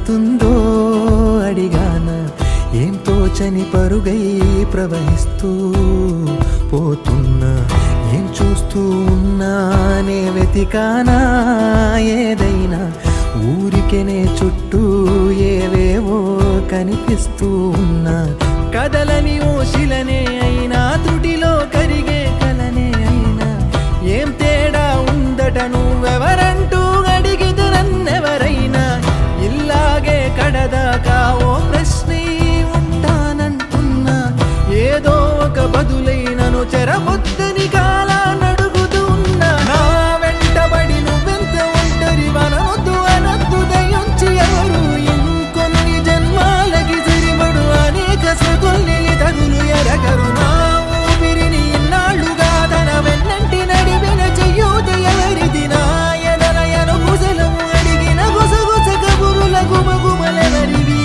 పడుతుందో అడిగాన, ఏం తోచని పరుగై ప్రవహిస్తూ పోతున్నా, ఏం చూస్తూ ఉన్నానే వెతికానా ఏదైనా, ఊరికెనే చుట్టూ ఏవేవో కనిపిస్తూ ఉన్నా, కదలని ఓశిలనే అయినా త్రుటిలో కరిగే కలనే అయినా, ఏం తేడా ఉందట నువ్వెవరంటూ అడిగితే నన్నెవరైనా, ఇల్లాగే కడదాకా ఓ ప్రశ్నే ఉంటానంటున్నా, ఏదో ఒక బదులైనను చెరబొద్దని కాలానడుగుతూ ఉన్నా, నా వెంటబడి నువ్వెంత ఒంటరి వనవద్దు అనద్దు దయించి ఎవరు, ఇంకొన్ని జన్మాలకి సరిపడు అనేక స్మృతుల్ని తగులు ఎరగరు, నా ఊపిరిని ఇన్నాళ్ళుగా తన వెన్నంటి నడిపిన చెయ్యూత ఎవరిది, నా ఎదలయను కుశలము అడిగిన గుసగుస కబురుల గుమగుమలెవరివి.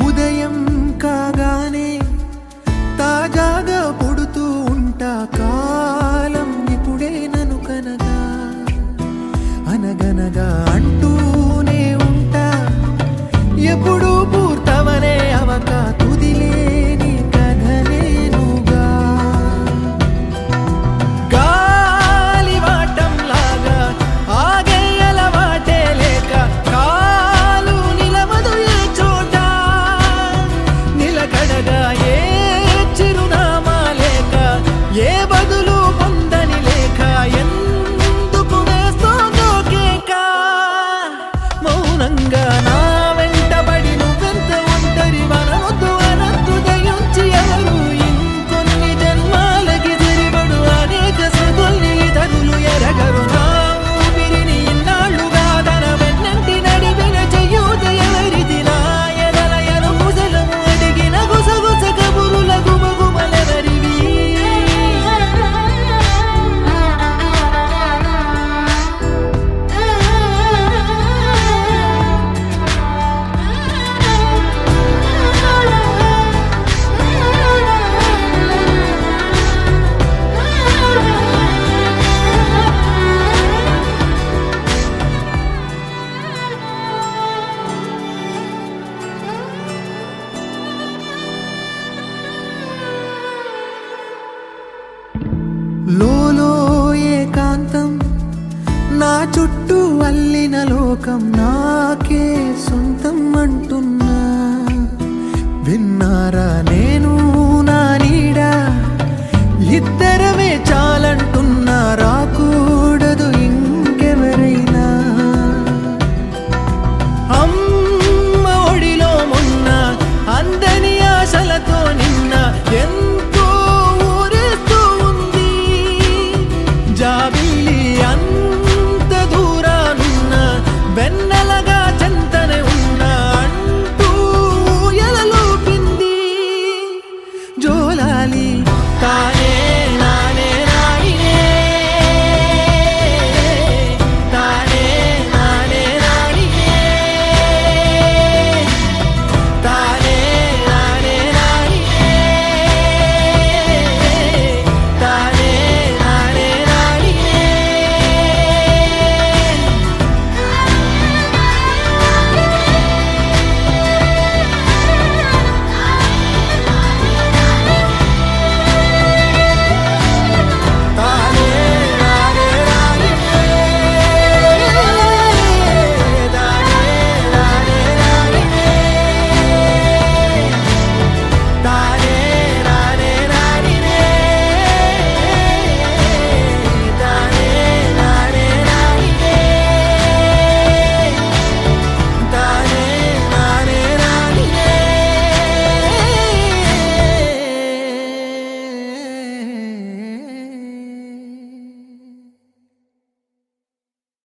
ఉదయం కాగానే తాజాగా పుడుతూ ఉంటా, కాలం ఇప్పుడే నన్ను కనగా అనగనగా అంటూనే ఉంటా, ఎప్పుడూ పూర్తవనే అవక తుదిలేని కథనేనుగా, గాలివాటంలాగా ఆగే అలవాటే లేక కాలు నిలవదు ఏ చోట, నిలకడగా ఏ చిరునామా లేక ఏ బదులు పొందని లేక, ఎందుకు వేస్తోందో కేక, మౌనంగా నా వెంటబడి నువ్వెంత ఒంటరి వనవద్దు అనద్దు దయించి ఎవరు, ఇంకొన్ని జన్మాలకి సరిపడు అనేక స్మృతుల్ని తగులు ఎరగరు, నా ఊపిరిని ఇన్నాళ్ళుగా తన వెన్నంటి నడిపిన చెయ్యూత ఎవరిది, నా ఎదలయను కుశలము అడిగిన గుసగుస కబురుల గుమగుమలెవరివి. లోలో ఏకాంతం, నా చుట్టూ అల్లిన లోకం నాకే సొంతం అంటున్నా, విన్నారా